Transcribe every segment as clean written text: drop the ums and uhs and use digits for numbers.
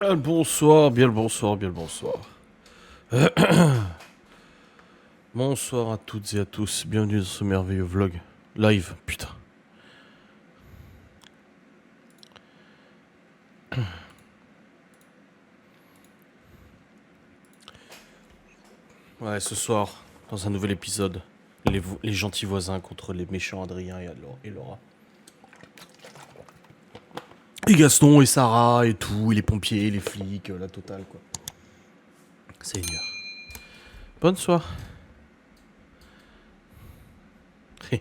Bonsoir, bien le bonsoir, bien le bonsoir. Bonsoir à toutes et à tous, bienvenue dans ce merveilleux vlog. Live, putain. Ouais, ce soir, dans un nouvel épisode, les gentils voisins contre les méchants Adrien et Laura. Et Gaston et Sarah et tout, et les pompiers, les flics, la totale quoi. Seigneur. Bonsoir.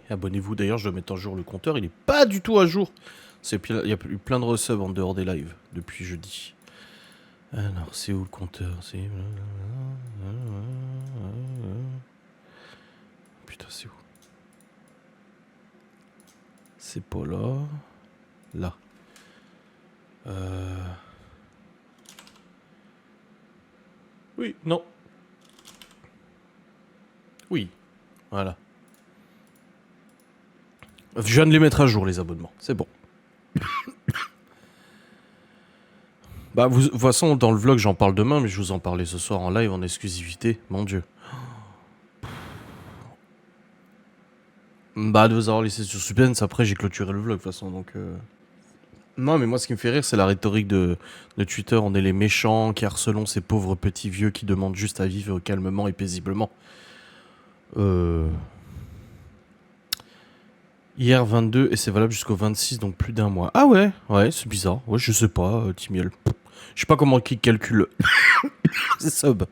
Abonnez-vous d'ailleurs, je dois mettre en jour le compteur, il est pas du tout à jour. Il y a eu plein de resubs en dehors des lives depuis jeudi. Alors, c'est où le compteur? Putain, c'est où? C'est pas là. Là. Oui, non. Oui. Voilà. Je viens de les mettre à jour, les abonnements. C'est bon. Bah, de toute façon, dans le vlog, j'en parle demain, mais je vous en parlais ce soir en live, en exclusivité. Mon Dieu. Bah, de vous avoir laissé sur suspense, après, j'ai clôturé le vlog, de toute façon, donc... Non, mais moi, ce qui me fait rire, c'est la rhétorique de Twitter. On est les méchants qui harcelons ces pauvres petits vieux qui demandent juste à vivre calmement et paisiblement. Hier 22 et c'est valable jusqu'au 26, donc plus d'un mois. Ah ouais, ouais, c'est bizarre. Ouais, je sais pas, Timiel. Je sais pas comment qui calcule. C'est sub.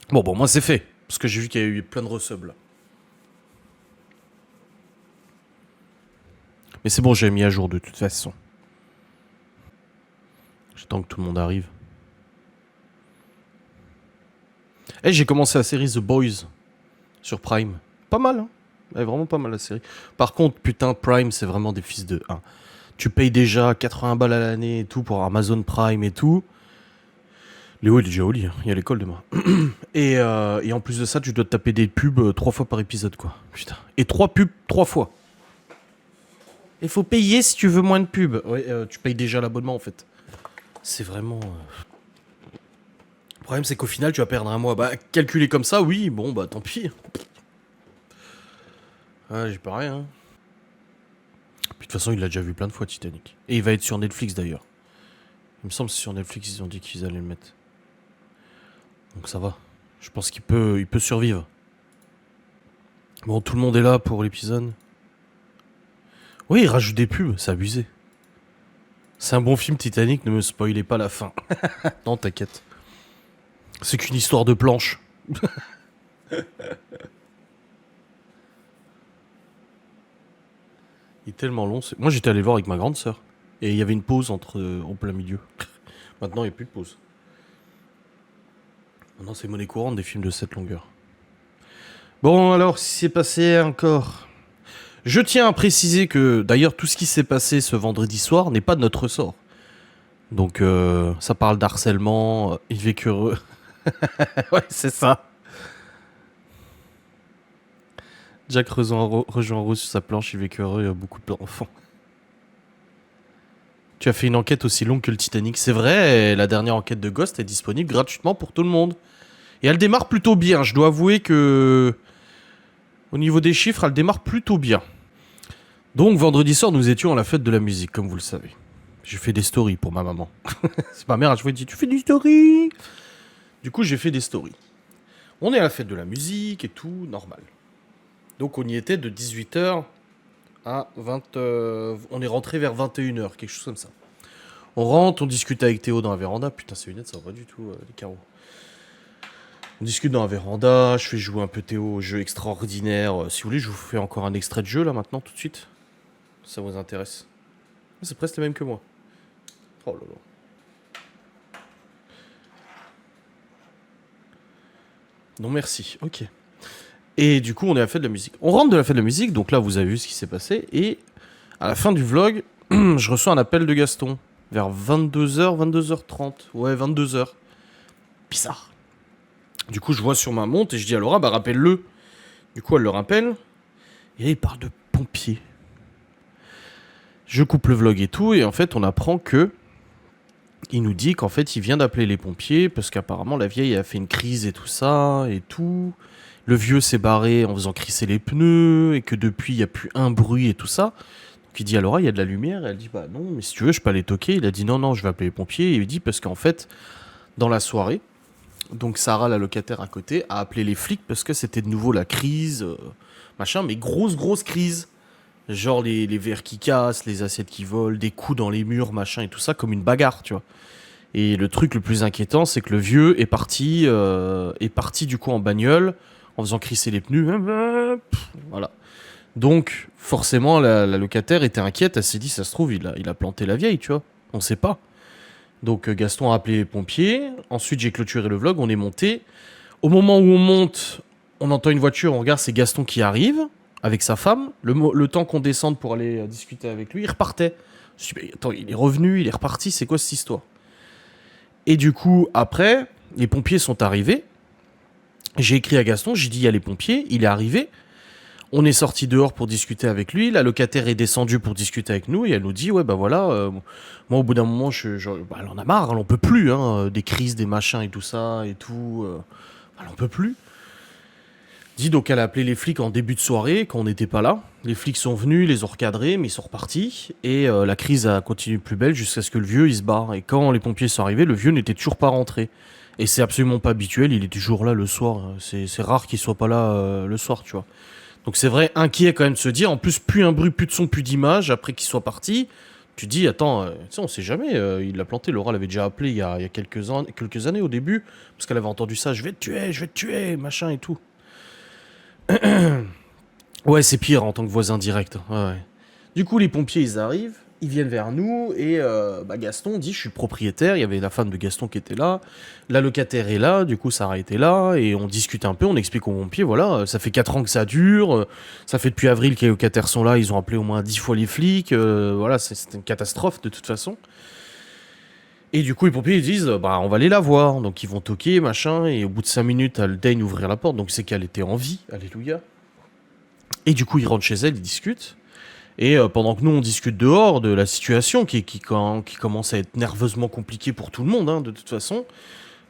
Bon, moi c'est fait. Parce que j'ai vu qu'il y a eu plein de resubs là. Mais c'est bon, j'ai mis à jour de toute façon. J'attends que tout le monde arrive. Eh, j'ai commencé la série The Boys sur Prime. Pas mal, hein. Elle est vraiment pas mal la série. Par contre, putain, Prime, c'est vraiment des fils de 1. Tu payes déjà 80 balles à l'année et tout pour Amazon Prime et tout. Léo, il est déjà au lit, hein. Il y a l'école demain. Et en plus de ça, tu dois te taper des pubs 3 fois par épisode, quoi. Putain. Et 3 pubs 3 fois. Il faut payer si tu veux moins de pubs. Ouais, tu payes déjà l'abonnement en fait. C'est vraiment. Le problème, c'est qu'au final, tu vas perdre un mois. Bah, calculer comme ça, oui, bon, bah tant pis. Ah, j'ai pas rien. Puis de toute façon, il l'a déjà vu plein de fois, Titanic. Et il va être sur Netflix d'ailleurs. Il me semble que c'est sur Netflix, ils ont dit qu'ils allaient le mettre. Donc ça va. Je pense il peut survivre. Bon, tout le monde est là pour l'épisode. Oui, il rajoute des pubs, c'est abusé. C'est un bon film Titanic, ne me spoilez pas la fin. Non, t'inquiète. C'est qu'une histoire de planche. Il est tellement long. Moi, j'étais allé voir avec ma grande sœur. Et il y avait une pause en plein milieu. Maintenant, il n'y a plus de pause. Maintenant, c'est monnaie courante des films de cette longueur. Bon, alors, ce qui s'est passé encore. Je tiens à préciser que, d'ailleurs, tout ce qui s'est passé ce vendredi soir n'est pas de notre ressort. Donc, ça parle d'harcèlement, Yves Écureux. Ouais, c'est ça. Jack rejoint Rose sur sa planche, Yves Écureux, il y a beaucoup d'enfants. Tu as fait une enquête aussi longue que le Titanic. C'est vrai, la dernière enquête de Ghost est disponible gratuitement pour tout le monde. Et elle démarre plutôt bien. Je dois avouer que, au niveau des chiffres, elle démarre plutôt bien. Donc, vendredi soir, nous étions à la fête de la musique, comme vous le savez. J'ai fait des stories pour ma maman. C'est ma mère, à chaque fois, elle dit tu fais des stories. Du coup, j'ai fait des stories. On est à la fête de la musique et tout, normal. Donc, on y était de 18h à 20... on est rentré vers 21h, quelque chose comme ça. On rentre, on discute avec Théo dans la véranda. Putain, ces lunettes, ça va pas du tout, les carreaux. On discute dans la véranda, je fais jouer un peu Théo au jeu extraordinaire. Si vous voulez, je vous fais encore un extrait de jeu, là, maintenant, tout de suite. Si ça vous intéresse. C'est presque les mêmes que moi. Oh là là. Non, merci. Ok. Et du coup, on est à la fête de la musique. On rentre de la fête de la musique, donc là, vous avez vu ce qui s'est passé. Et à la fin du vlog, je reçois un appel de Gaston. Vers 22h, 22h30. Ouais, 22h. Bizarre. Du coup, je vois sur ma montre et je dis à Laura, bah rappelle-le. Du coup, elle le rappelle. Et là, il parle de pompiers. Je coupe le vlog et tout. Et en fait, on apprend que Il nous dit qu'en fait, il vient d'appeler les pompiers parce qu'apparemment, la vieille a fait une crise et tout ça et tout. Le vieux s'est barré en faisant crisser les pneus et que depuis, il n'y a plus un bruit et tout ça. Donc il dit à Laura, il y a de la lumière. Et elle dit, bah non, mais si tu veux, je peux aller toquer. Il a dit, non, non, je vais appeler les pompiers. Et il dit, parce qu'en fait, dans la soirée, donc Sarah, la locataire à côté, a appelé les flics parce que c'était de nouveau la crise, machin, mais grosse, grosse crise. Genre les verres qui cassent, les assiettes qui volent, des coups dans les murs, machin et tout ça, comme une bagarre, tu vois. Et le truc le plus inquiétant, c'est que le vieux est parti du coup en bagnole, en faisant crisser les pneus. Voilà. Donc, forcément, la locataire était inquiète. Elle s'est dit, ça se trouve, il a planté la vieille, tu vois. On sait pas. Donc, Gaston a appelé les pompiers. Ensuite, j'ai clôturé le vlog. On est monté. Au moment où on monte, on entend une voiture. On regarde, c'est Gaston qui arrive avec sa femme. Le temps qu'on descende pour aller discuter avec lui, il repartait. Je me suis dit, mais attends, il est revenu, il est reparti. C'est quoi cette histoire? Et du coup, après, les pompiers sont arrivés. J'ai écrit à Gaston, j'ai dit, il y a les pompiers. Il est arrivé. On est sorti dehors pour discuter avec lui. La locataire est descendue pour discuter avec nous et elle nous dit, ouais, bah voilà, moi au bout d'un moment, bah, elle en a marre, elle en peut plus, hein, des crises, des machins et tout ça et tout. Elle en peut plus. Dit donc elle a appelé les flics en début de soirée quand on n'était pas là. Les flics sont venus, ils les ont recadrés, mais ils sont repartis. Et la crise a continué plus belle jusqu'à ce que le vieux il se barre. Et quand les pompiers sont arrivés, le vieux n'était toujours pas rentré. Et c'est absolument pas habituel, il est toujours là le soir. C'est rare qu'il soit pas là le soir, tu vois. Donc c'est vrai, inquiet quand même de se dire, en plus, plus un bruit, plus de son, plus d'image, après qu'il soit parti, tu dis, attends, tu sais, on sait jamais, il l'a planté, Laura l'avait déjà appelé il y a quelques années au début, parce qu'elle avait entendu ça, je vais te tuer, machin et tout. Ouais, c'est pire en tant que voisin direct. Ouais, ouais. Du coup, les pompiers, ils arrivent, ils viennent vers nous, et bah, Gaston dit, je suis le propriétaire, il y avait la femme de Gaston qui était là, la locataire est là, du coup, Sarah était là, et on discute un peu, on explique aux pompiers, voilà, ça fait 4 ans que ça dure, ça fait depuis avril que les locataires sont là, ils ont appelé au moins 10 fois les flics, voilà, c'est une catastrophe de toute façon. Et du coup, les pompiers ils disent, bah, on va aller la voir. Donc, ils vont toquer, machin, et au bout de 5 minutes, elle daigne ouvrir la porte, donc c'est qu'elle était en vie, alléluia. Et du coup, ils rentrent chez elle, ils discutent. Et pendant que nous, on discute dehors de la situation qui commence à être nerveusement compliquée pour tout le monde, hein, de toute façon,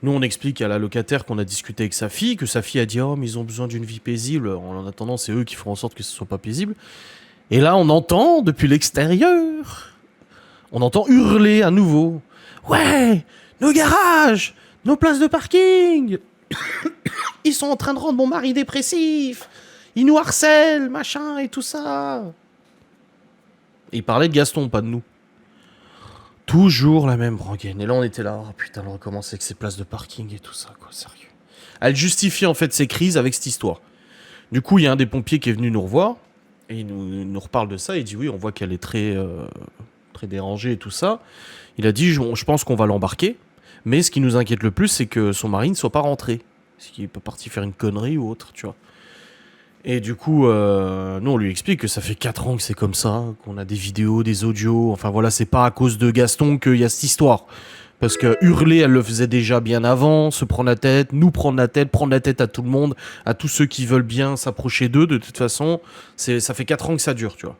nous, on explique à la locataire qu'on a discuté avec sa fille, que sa fille a dit, oh, mais ils ont besoin d'une vie paisible. En attendant, c'est eux qui feront en sorte que ce soit pas paisible. Et là, on entend, depuis l'extérieur, on entend hurler à nouveau. Ouais, nos garages, nos places de parking, ils sont en train de rendre mon mari dépressif. Ils nous harcèlent, machin et tout ça. Et il parlait de Gaston, pas de nous. Toujours la même rengaine. Et là, on était là, oh putain, on recommence avec ces places de parking et tout ça, quoi, sérieux. Elle justifie en fait ses crises avec cette histoire. Du coup, il y a un des pompiers qui est venu nous revoir, et il nous reparle de ça, il dit oui, on voit qu'elle est très dérangée et tout ça. Il a dit, je pense qu'on va l'embarquer, mais ce qui nous inquiète le plus, c'est que son mari ne soit pas rentré. Est-ce qu'il est pas parti faire une connerie ou autre, tu vois. Et du coup, nous, on lui explique que ça fait 4 ans que c'est comme ça, qu'on a des vidéos, des audios, enfin voilà, c'est pas à cause de Gaston qu'il y a cette histoire. Parce que hurler, elle le faisait déjà bien avant, se prendre la tête, nous prendre la tête à tout le monde, à tous ceux qui veulent bien s'approcher d'eux, de toute façon, ça fait 4 ans que ça dure, tu vois.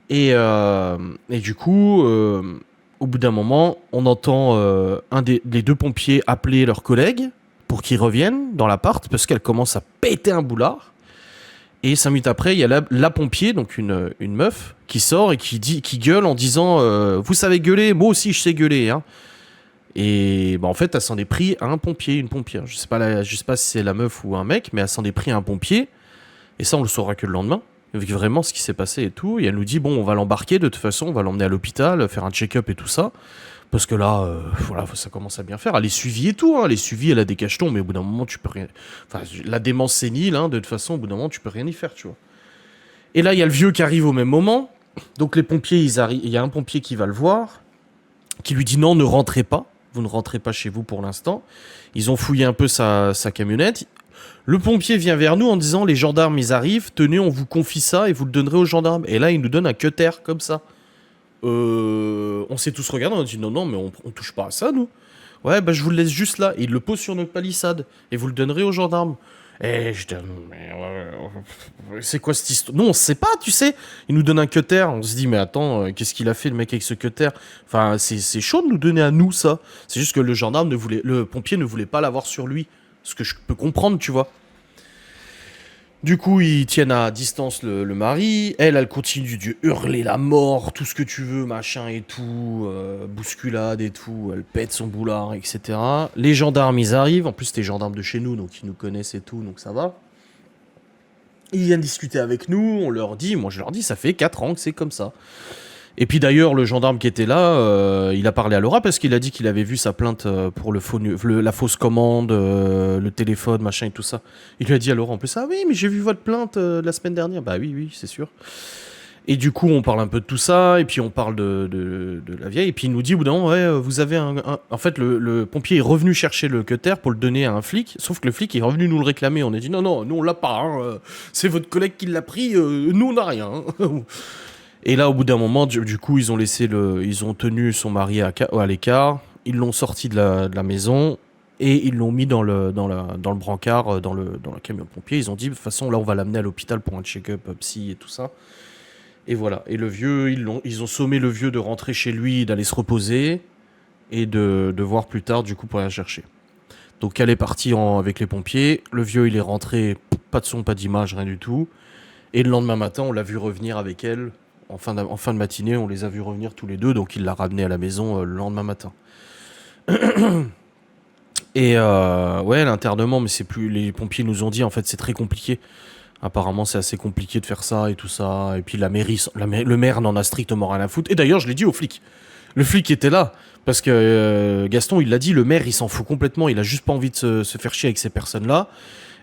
Et du coup, au bout d'un moment, on entend les deux pompiers appeler leurs collègues pour qu'ils reviennent dans l'appart, parce qu'elle commence à péter un boulard. Et 5 minutes après, il y a la pompier, donc une meuf, qui sort et qui gueule en disant vous savez gueuler, moi aussi je sais gueuler. Hein. Et bah, en fait, elle s'en est pris à un pompier, une pompière. Je sais pas si c'est la meuf ou un mec, mais elle s'en est pris à un pompier. Et ça, on le saura que le lendemain. Avec vraiment ce qui s'est passé et tout. Et elle nous dit bon, on va l'embarquer de toute façon, on va l'emmener à l'hôpital, faire un check-up et tout ça. Parce que là, voilà, ça commence à bien faire. Elle est suivie et tout, hein. Elle est suivie, elle a des cachetons, mais au bout d'un moment, tu peux rien. Enfin, la démence sénile, hein, de toute façon, au bout d'un moment, tu peux rien y faire, tu vois. Et là, il y a le vieux qui arrive au même moment. Donc les pompiers, ils arrivent. Il y a un pompier qui va le voir, qui lui dit non, ne rentrez pas. Vous ne rentrez pas chez vous pour l'instant. Ils ont fouillé un peu sa camionnette. Le pompier vient vers nous en disant les gendarmes, ils arrivent. Tenez, on vous confie ça et vous le donnerez aux gendarmes. Et là, il nous donne un cutter comme ça. On s'est tous regardés, on a dit non, mais on touche pas à ça, nous. Ouais, bah je vous le laisse juste là. Et il le pose sur notre palissade. Et vous le donnerez aux gendarmes. Et je dis, mais c'est quoi cette histoire? Non, on sait pas, tu sais. Il nous donne un cutter. On se dit, mais attends, qu'est-ce qu'il a fait le mec avec ce cutter? Enfin, c'est chaud de nous donner à nous ça. C'est juste que le pompier ne voulait pas l'avoir sur lui. Ce que je peux comprendre, tu vois. Du coup, ils tiennent à distance le mari. Elle continue de hurler la mort, tout ce que tu veux, machin et tout, bousculade et tout. Elle pète son boulard, etc. Les gendarmes, ils arrivent. En plus, c'était les gendarmes de chez nous, donc ils nous connaissent et tout, donc ça va. Ils viennent discuter avec nous. On leur dit, moi je leur dis, ça fait 4 ans que c'est comme ça. Et puis d'ailleurs, le gendarme qui était là, il a parlé à Laura parce qu'il a dit qu'il avait vu sa plainte pour la fausse commande, le téléphone, machin et tout ça. Il lui a dit à Laura en plus, ah oui, mais j'ai vu votre plainte la semaine dernière. Bah oui, oui, c'est sûr. Et du coup, on parle un peu de tout ça, et puis on parle de la vieille, et puis il nous dit, au bout d'un moment, ouais, vous avez En fait, le pompier est revenu chercher le cutter pour le donner à un flic, sauf que le flic est revenu nous le réclamer. On a dit, non, non, nous on l'a pas, hein, c'est votre collègue qui l'a pris, nous on n'a rien. Hein. Et là, au bout d'un moment, du coup, ils ont tenu son mari à l'écart, ils l'ont sorti de la maison et ils l'ont mis dans le brancard, dans le camion pompier. Ils ont dit, de toute façon, là, on va l'amener à l'hôpital pour un check-up psy et tout ça. Et voilà. Et le vieux, ils ont sommé le vieux de rentrer chez lui, d'aller se reposer et de voir plus tard, du coup, pour aller la chercher. Donc, elle est partie avec les pompiers. Le vieux, il est rentré, pas de son, pas d'image, rien du tout. Et le lendemain matin, on l'a vu revenir avec elle. En fin de matinée, on les a vus revenir tous les deux, donc il l'a ramené à la maison le lendemain matin. Et ouais, l'internement, mais c'est plus. Les pompiers nous ont dit, en fait, c'est très compliqué. Apparemment, c'est assez compliqué de faire ça et tout ça. Et puis la mairie, le maire n'en a strictement rien à foutre. Et d'ailleurs, je l'ai dit au flic. Le flic était là. Parce que Gaston, il l'a dit, le maire, il s'en fout complètement. Il a juste pas envie de se faire chier avec ces personnes-là.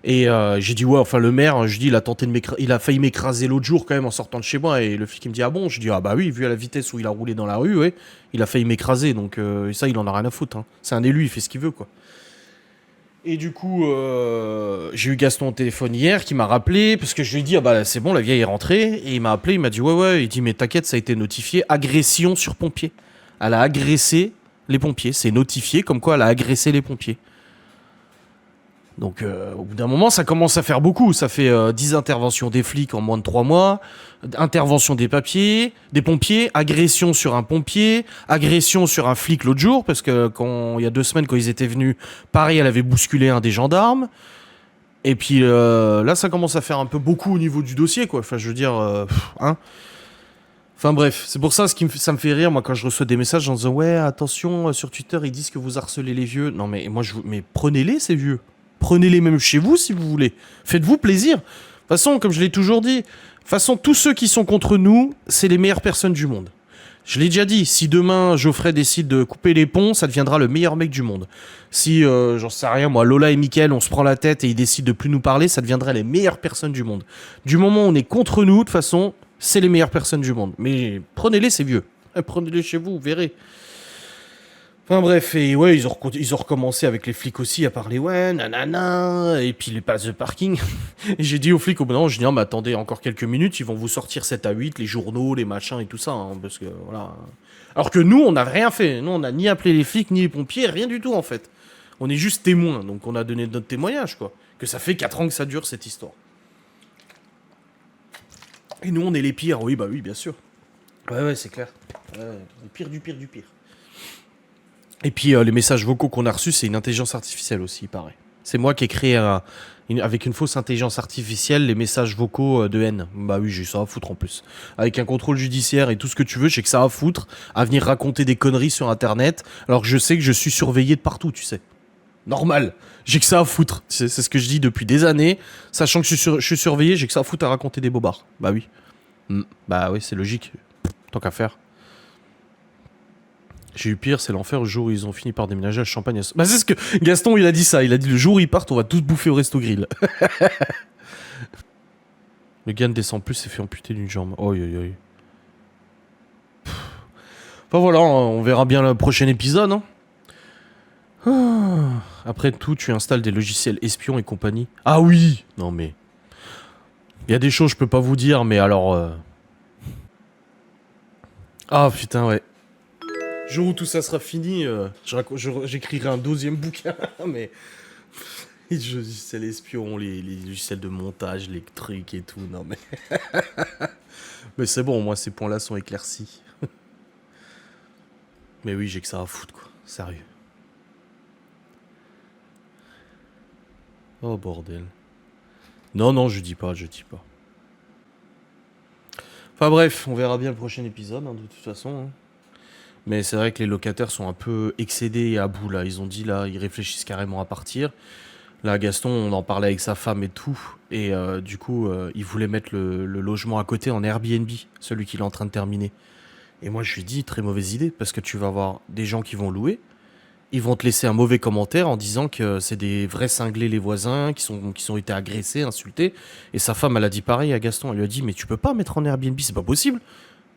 Et j'ai dit, ouais, enfin, le maire, je dis, il a failli m'écraser l'autre jour quand même en sortant de chez moi. Et le flic, il me dit, ah bon? Je dis, ah bah oui, vu à la vitesse où il a roulé dans la rue, ouais, il a failli m'écraser. Donc ça, il en a rien à foutre. Hein. C'est un élu, il fait ce qu'il veut, quoi. Et du coup, j'ai eu Gaston au téléphone hier qui m'a rappelé, parce que je lui ai dit, ah bah c'est bon, la vieille est rentrée. Et il m'a appelé, il m'a dit, ouais, ouais. Il dit, mais t'inquiète, ça a été notifié, agression sur pompier. Elle a agressé les pompiers. C'est notifié comme quoi elle a agressé les pompiers. Donc au bout d'un moment, ça commence à faire beaucoup. Ça fait 10 interventions des flics en moins de 3 mois, intervention des pompiers, agression sur un pompier, agression sur un flic l'autre jour, parce que il y a 2 semaines, quand ils étaient venus, pareil, elle avait bousculé un des gendarmes. Et puis là, ça commence à faire un peu beaucoup au niveau du dossier, quoi. Enfin, je veux dire, hein. Enfin bref, c'est pour ça, ça me fait rire, moi, quand je reçois des messages en disant, ouais, attention, sur Twitter, ils disent que vous harcelez les vieux. Non, mais moi, mais prenez-les, ces vieux. Prenez-les même chez vous, si vous voulez. Faites-vous plaisir. De toute façon, comme je l'ai toujours dit, de toute façon, tous ceux qui sont contre nous, c'est les meilleures personnes du monde. Je l'ai déjà dit, si demain Geoffrey décide de couper les ponts, ça deviendra le meilleur mec du monde. Si, j'en sais rien, moi, Lola et Mickaël, on se prend la tête et ils décident de plus nous parler, ça deviendrait les meilleures personnes du monde. Du moment où on est contre nous, de toute façon, c'est les meilleures personnes du monde. Mais prenez-les, c'est vieux. Prenez-les chez vous, vous verrez. Enfin bref, et ouais, ils ont recommencé avec les flics aussi à parler, ouais, nanana, et puis les passes de parking. Et j'ai dit aux flics au bout d'un moment, je dis, non, mais attendez encore quelques minutes, ils vont vous sortir 7 à 8, les journaux, les machins et tout ça, hein, parce que voilà. Alors que nous, on n'a rien fait. Nous, on n'a ni appelé les flics, ni les pompiers, rien du tout en fait. On est juste témoins, donc on a donné notre témoignage, quoi. Que ça fait 4 ans que ça dure cette histoire. Et nous, on est les pires, oui, bah oui, bien sûr. Ouais, ouais, c'est clair. Le pire du pire du pire. Et puis les messages vocaux qu'on a reçus, c'est une intelligence artificielle aussi, il paraît. C'est moi qui ai créé avec une fausse intelligence artificielle les messages vocaux de haine. Bah oui, j'ai ça à foutre en plus. Avec un contrôle judiciaire et tout ce que tu veux, j'ai que ça à foutre à venir raconter des conneries sur Internet, alors que je sais que je suis surveillé de partout, tu sais. Normal. J'ai que ça à foutre. C'est ce que je dis depuis des années. Sachant que je suis surveillé, j'ai que ça à foutre à raconter des bobards. Bah oui. Bah oui, c'est logique. Tant qu'à faire. J'ai eu pire, c'est l'enfer le jour où ils ont fini par déménager à Champagne. Bah c'est ce que Gaston il a dit ça, il a dit le jour où ils partent on va tous bouffer au resto grill. Le gars ne descend plus, s'est fait amputer d'une jambe. Oi oi oi. Enfin voilà, on verra bien le prochain épisode. Hein. Après tout, tu installes des logiciels espions et compagnie. Ah oui. Non mais... Il y a des choses que je peux pas vous dire, mais alors... Ah putain ouais. Le jour où tout ça sera fini, j'écrirai un 12e bouquin, mais... Les logiciels espions, les logiciels de montage, les trucs et tout. Non, mais. Mais c'est bon, moi, ces points-là sont éclaircis. Mais oui, j'ai que ça à foutre, quoi. Sérieux. Oh, bordel. Non, non, je dis pas, je dis pas. Enfin bref, on verra bien le prochain épisode, hein, de toute façon. Hein. Mais c'est vrai que les locataires sont un peu excédés et à bout, là. Ils ont dit, là, ils réfléchissent carrément à partir. Là, Gaston, on en parlait avec sa femme et tout. Et du coup, il voulait mettre le logement à côté en Airbnb, celui qu'il est en train de terminer. Et moi, je lui ai dit, très mauvaise idée, parce que tu vas avoir des gens qui vont louer. Ils vont te laisser un mauvais commentaire en disant que c'est des vrais cinglés, les voisins, qui sont été agressés, insultés. Et sa femme, elle a dit pareil à Gaston. Elle lui a dit, mais tu peux pas mettre en Airbnb, c'est pas possible.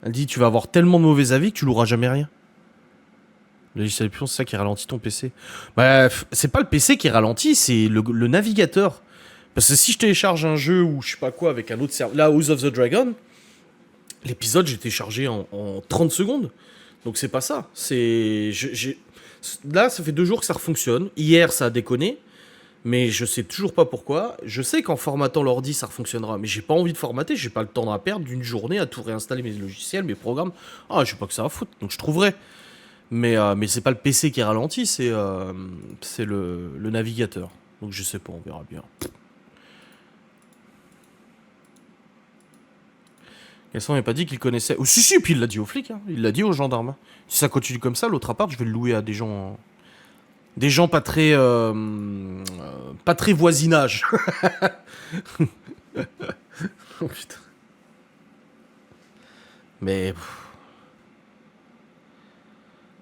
Elle dit, tu vas avoir tellement de mauvais avis que tu loueras jamais rien. Le logiciel espion, c'est ça qui ralentit ton PC. Bref, c'est pas le PC qui ralentit, c'est le navigateur. Parce que si je télécharge un jeu ou je sais pas quoi avec un autre serveur, là, House of the Dragon, l'épisode j'ai téléchargé en 30 secondes. Donc c'est pas ça. Là, ça fait 2 jours que ça refonctionne. Hier, ça a déconné. Mais je sais toujours pas pourquoi. Je sais qu'en formatant l'ordi, ça refonctionnera. Mais j'ai pas envie de formater. J'ai pas le temps à perdre d'une journée à tout réinstaller mes logiciels, mes programmes. Ah, je sais pas que ça va foutre. Donc je trouverai. Mais c'est pas le PC qui ralentit, c'est le navigateur. Donc je sais pas, on verra bien. Gaston n'a pas dit qu'il connaissait. Oh, si, puis il l'a dit aux flics, hein. Il l'a dit aux gendarmes. Si ça continue comme ça, l'autre appart, je vais le louer à des gens. Des gens pas très. Pas très voisinage. Oh putain. Mais.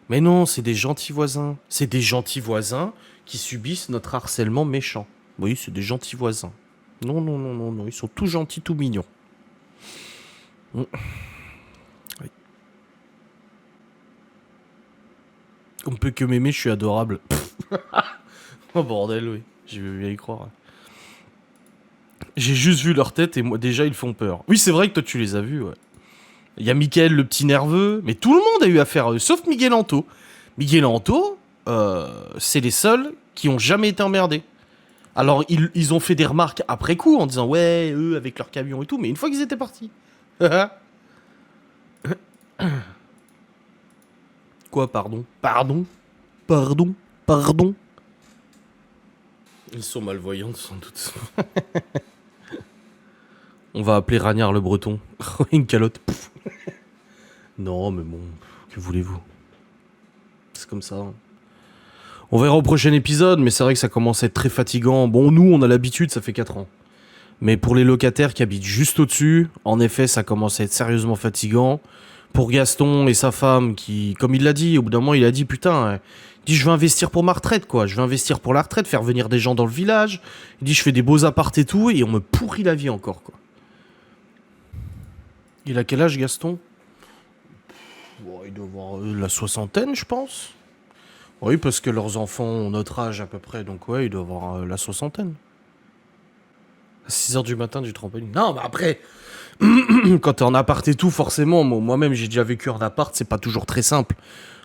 Mais non, c'est des gentils voisins. C'est des gentils voisins qui subissent notre harcèlement méchant. Oui, c'est des gentils voisins. Non, non, non, non, non. Ils sont tout gentils, tout mignons. Mm. Oui. On peut que m'aimer, je suis adorable. Oh bordel, oui. Je vais bien y croire. J'ai juste vu leur tête et moi, déjà, ils font peur. Oui, c'est vrai que toi, tu les as vus, ouais. Il y a Mickaël, le petit nerveux. Mais tout le monde a eu affaire à eux, sauf Miguel Anto. Miguel Anto, c'est les seuls qui ont jamais été emmerdés. Alors, ils ont fait des remarques après coup en disant ouais, eux avec leur camion et tout, mais une fois qu'ils étaient partis. Quoi, pardon? Pardon? Pardon? Pardon? Ils sont malvoyants, sans doute. On va appeler Ragnard le Breton. Une calotte. Non, mais bon, que voulez-vous? C'est comme ça. Hein. On verra au prochain épisode, mais c'est vrai que ça commence à être très fatigant. Bon, nous, on a l'habitude, ça fait 4 ans. Mais pour les locataires qui habitent juste au-dessus, en effet, ça commence à être sérieusement fatigant. Pour Gaston et sa femme, qui, comme il l'a dit, au bout d'un moment, il a dit, putain, il dit, je veux investir pour ma retraite, quoi. Je veux investir pour la retraite, faire venir des gens dans le village. Il dit, je fais des beaux apparts et tout, et on me pourrit la vie encore, quoi. Il a quel âge, Gaston? Bon, il doit avoir la soixantaine, je pense. Oui, parce que leurs enfants ont notre âge à peu près, donc ouais, il doit avoir la soixantaine. À 6h du matin, du trampoline. Non, mais après, quand t'es en appart et tout, forcément, moi-même, j'ai déjà vécu en appart, c'est pas toujours très simple.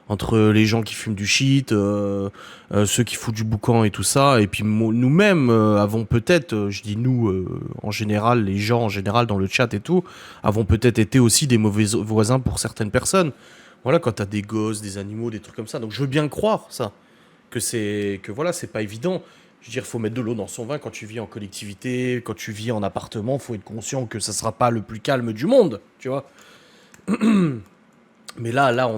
Entre les gens qui fument du shit, ceux qui foutent du boucan et tout ça, et puis nous-mêmes avons peut-être, je dis nous, en général, les gens en général dans le chat et tout, avons peut-être été aussi des mauvais voisins pour certaines personnes. Voilà, quand t'as des gosses, des animaux, des trucs comme ça. Donc je veux bien croire, ça. Que voilà, c'est pas évident. Je veux dire, faut mettre de l'eau dans son vin quand tu vis en collectivité, quand tu vis en appartement, faut être conscient que ça sera pas le plus calme du monde, tu vois. Mais là,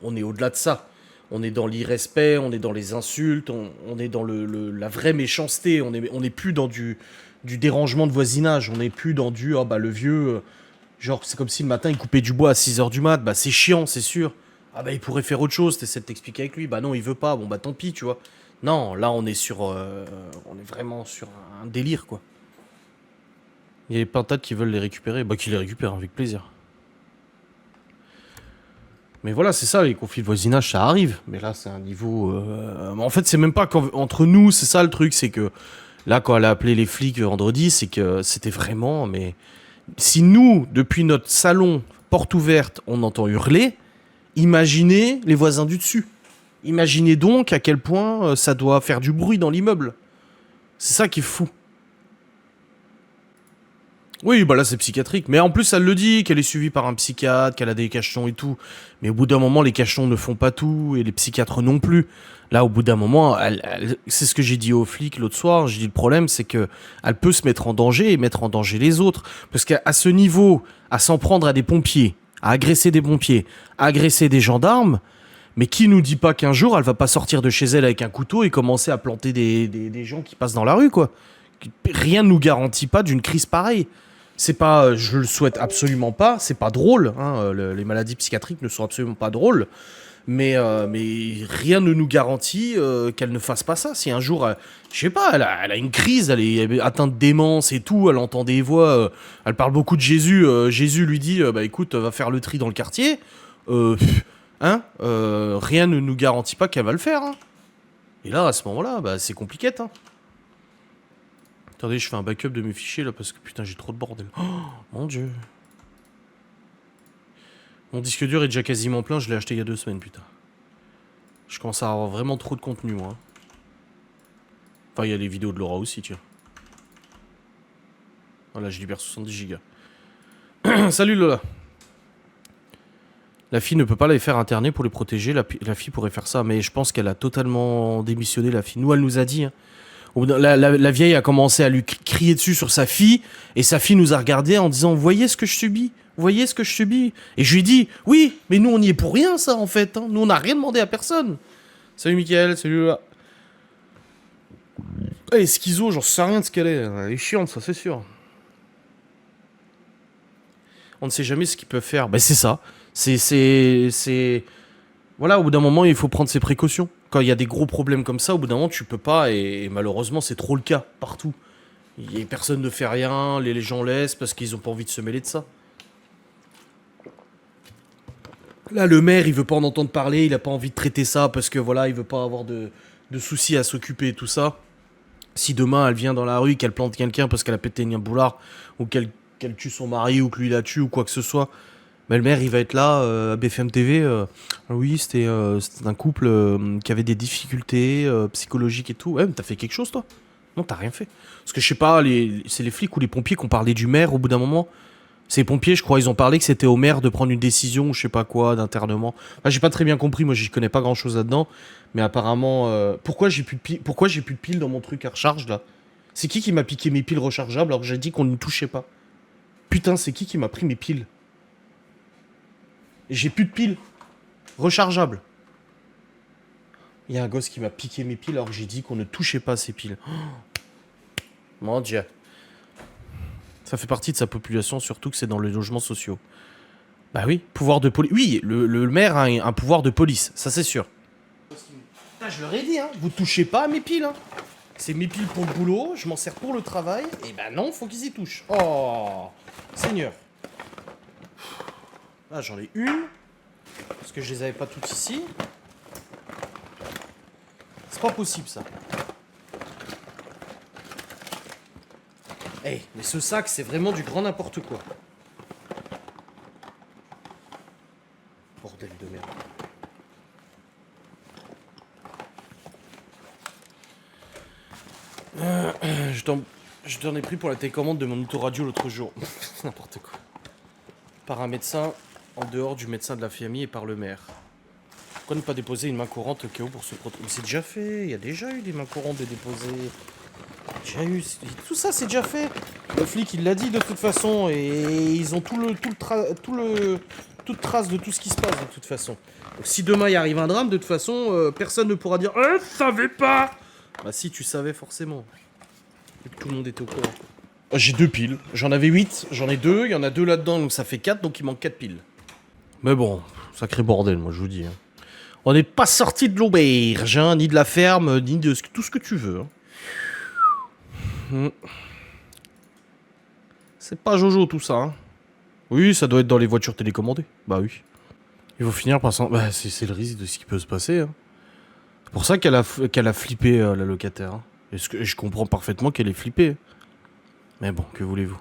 on est au-delà de ça. On est dans l'irrespect, on est dans les insultes, on est dans la vraie méchanceté. On est plus dans du dérangement de voisinage. On est plus dans du oh bah le vieux. Genre, c'est comme si le matin il coupait du bois à 6h du mat. Bah c'est chiant, c'est sûr. Ah bah il pourrait faire autre chose. T'essaies de t'expliquer avec lui. Bah non, il veut pas. Bon bah tant pis, tu vois. Non, là on est on est vraiment sur un délire quoi. Il y a les pintades qui veulent les récupérer. Bah qu'ils les récupèrent avec plaisir. Mais voilà, c'est ça, les conflits de voisinage, ça arrive. Mais là, c'est un niveau... En fait, c'est même pas entre nous, c'est ça le truc, c'est que... Là, quand elle a appelé les flics vendredi, c'est que c'était vraiment... Mais si nous, depuis notre salon, porte ouverte, on entend hurler, imaginez les voisins du dessus. Imaginez donc à quel point ça doit faire du bruit dans l'immeuble. C'est ça qui est fou. Oui, bah là c'est psychiatrique. Mais en plus, elle le dit, qu'elle est suivie par un psychiatre, qu'elle a des cachetons et tout. Mais au bout d'un moment, les cachetons ne font pas tout, et les psychiatres non plus. Là, au bout d'un moment, c'est ce que j'ai dit aux flics l'autre soir. J'ai dit le problème, c'est que elle peut se mettre en danger et mettre en danger les autres. Parce qu'à ce niveau, à s'en prendre à des pompiers, à agresser des pompiers, à agresser des gendarmes, mais qui nous dit pas qu'un jour, elle va pas sortir de chez elle avec un couteau et commencer à planter des gens qui passent dans la rue, quoi. Rien ne nous garantit pas d'une crise pareille. C'est pas, je le souhaite absolument pas, c'est pas drôle, hein, les maladies psychiatriques ne sont absolument pas drôles, mais rien ne nous garantit qu'elle ne fasse pas ça. Si un jour, je sais pas, elle a une crise, elle est atteinte de démence et tout, elle entend des voix, elle parle beaucoup de Jésus, Jésus lui dit, bah écoute, va faire le tri dans le quartier, rien ne nous garantit pas qu'elle va le faire, hein. Et là, à ce moment-là, bah, c'est compliqué, hein. Attendez, je fais un backup de mes fichiers là parce que putain j'ai trop de bordel. Oh mon dieu. Mon disque dur est déjà quasiment plein, je l'ai acheté il y a 2 semaines, putain. Je commence à avoir vraiment trop de contenu, moi. Enfin, il y a les vidéos de Laura aussi, tiens. Voilà, je libère 70 Go. Salut Lola. La fille ne peut pas les faire interner pour les protéger, la fille pourrait faire ça, mais je pense qu'elle a totalement démissionné, la fille. Nous, elle nous a dit, hein. La vieille a commencé à lui crier dessus sur sa fille, et sa fille nous a regardé en disant « Vous voyez ce que je subis ? Vous voyez ce que je subis ?» Et je lui ai dit « Oui, mais nous on y est pour rien ça en fait, hein. Nous on n'a rien demandé à personne. » Salut Mickaël, salut là. Elle est schizo, j'en sais rien de ce qu'elle est. Elle est chiante, ça c'est sûr. On ne sait jamais ce qu'ils peuvent faire. Ben c'est ça. C'est... Voilà, au bout d'un moment, il faut prendre ses précautions. Quand il y a des gros problèmes comme ça, au bout d'un moment, tu peux pas, et malheureusement, c'est trop le cas, partout. Personne ne fait rien, les gens laissent parce qu'ils ont pas envie de se mêler de ça. Là, le maire, il veut pas en entendre parler, il a pas envie de traiter ça parce que voilà, il veut pas avoir de soucis à s'occuper et tout ça. Si demain, elle vient dans la rue, qu'elle plante quelqu'un parce qu'elle a pété un boulard, ou qu'elle tue son mari, ou que lui la tue, ou quoi que ce soit... Mais le maire, il va être là, à BFM TV. Oui, c'était un couple qui avait des difficultés psychologiques et tout. Ouais, mais t'as fait quelque chose, toi? Non, t'as rien fait. Parce que je sais pas, c'est les flics ou les pompiers qui ont parlé du maire au bout d'un moment. C'est les pompiers, je crois, ils ont parlé que c'était au maire de prendre une décision, ou je sais pas quoi, d'internement. Enfin, j'ai pas très bien compris, moi, j'y connais pas grand chose là-dedans. Mais apparemment, pourquoi j'ai plus de piles dans mon truc à recharge, là? C'est qui m'a piqué mes piles rechargeables alors que j'ai dit qu'on ne touchait pas? Putain, c'est qui m'a pris mes piles? J'ai plus de piles rechargeables. Il y a un gosse qui m'a piqué mes piles alors que j'ai dit qu'on ne touchait pas à ces piles. Oh, mon dieu. Ça fait partie de sa population, surtout que c'est dans les logements sociaux. Bah oui, pouvoir de police. Oui, le maire a un pouvoir de police, ça c'est sûr. Putain, je leur ai dit, hein, vous touchez pas à mes piles. Hein. C'est mes piles pour le boulot, je m'en sers pour le travail. Et ben non, faut qu'ils y touchent. Oh, Seigneur. Là, j'en ai une. Parce que je les avais pas toutes ici. C'est pas possible, ça. Eh, hey, mais ce sac, c'est vraiment du grand n'importe quoi. Bordel de merde. Je t'en ai pris pour la télécommande de mon autoradio l'autre jour. N'importe quoi. Par un médecin en dehors du médecin de la famille et par le maire. Pourquoi ne pas déposer une main courante au cas où pour se protéger? Mais c'est déjà fait, il y a déjà eu des mains courantes de déposer. Déjà eu, tout ça c'est déjà fait. Le flic il l'a dit de toute façon et ils ont toute trace de tout ce qui se passe de toute façon. Donc si demain il arrive un drame, de toute façon personne ne pourra dire je savais pas. Bah si tu savais forcément. Et que tout le monde était au courant. J'ai 2 piles, j'en avais 8, j'en ai 2, il y en a 2 là-dedans donc ça fait 4 donc il manque 4 piles. Mais bon, sacré bordel moi je vous dis. Hein. On n'est pas sorti de l'auberge, hein, ni de la ferme, ni de tout ce que tu veux. Hein. C'est pas Jojo tout ça. Hein. Oui, ça doit être dans les voitures télécommandées. Bah oui. Il faut finir par s'en... Bah c'est le risque de ce qui peut se passer. Hein. C'est pour ça qu'elle a flippé la locataire. Hein. Et je comprends parfaitement qu'elle est flippée. Mais bon, que voulez-vous?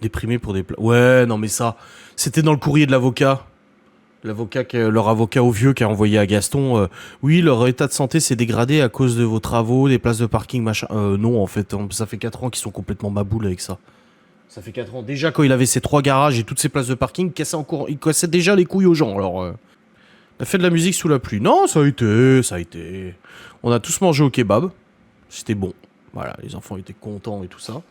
Déprimé pour des... Ouais, non mais ça... C'était dans le courrier de l'avocat. Leur avocat au vieux qui a envoyé à Gaston, oui, leur état de santé s'est dégradé à cause de vos travaux, des places de parking, machin. Non, en fait, ça fait 4 ans qu'ils sont complètement maboules avec ça. Ça fait 4 ans. Déjà, quand il avait ses 3 garages et toutes ses places de parking, il cassait déjà les couilles aux gens. Alors, on a fait de la musique sous la pluie. Non, ça a été. On a tous mangé au kebab. C'était bon. Voilà, les enfants étaient contents et tout ça.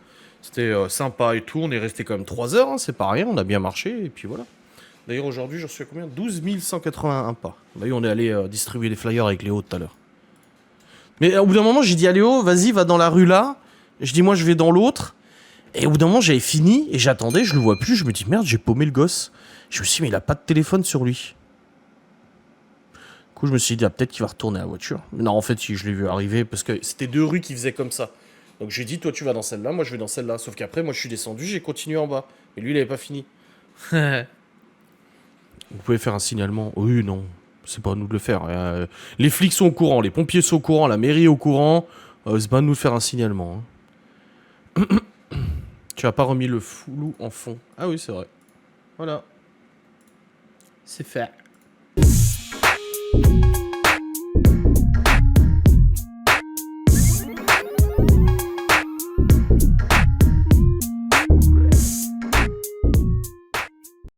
C'était sympa et tout. On est resté quand même 3 heures, hein, c'est pas rien. On a bien marché et puis voilà. D'ailleurs, aujourd'hui, j'en suis à combien? 12 181 pas. Bah oui, on est allé distribuer les flyers avec Léo tout à l'heure. Mais au bout d'un moment, j'ai dit à Léo, vas-y, va dans la rue là. Je dis, moi, je vais dans l'autre. Et au bout d'un moment, j'avais fini et j'attendais, je le vois plus. Je me dis, merde, j'ai paumé le gosse. Je me suis dit, mais il a pas de téléphone sur lui. Du coup, je me suis dit, ah, peut-être qu'il va retourner à la voiture. Mais non, en fait, je l'ai vu arriver parce que c'était 2 rues qui faisaient comme ça. Donc j'ai dit, toi, tu vas dans celle-là, moi, je vais dans celle-là. Sauf qu'après, moi, je suis descendu, j'ai continué en bas. Et lui, il avait pas fini. Vous pouvez faire un signalement. Oui, non. C'est pas à nous de le faire. Les flics sont au courant, les pompiers sont au courant, la mairie est au courant. C'est pas à nous de faire un signalement. Hein. Tu as pas remis le flou en fond. Ah oui, c'est vrai. Voilà. C'est fait.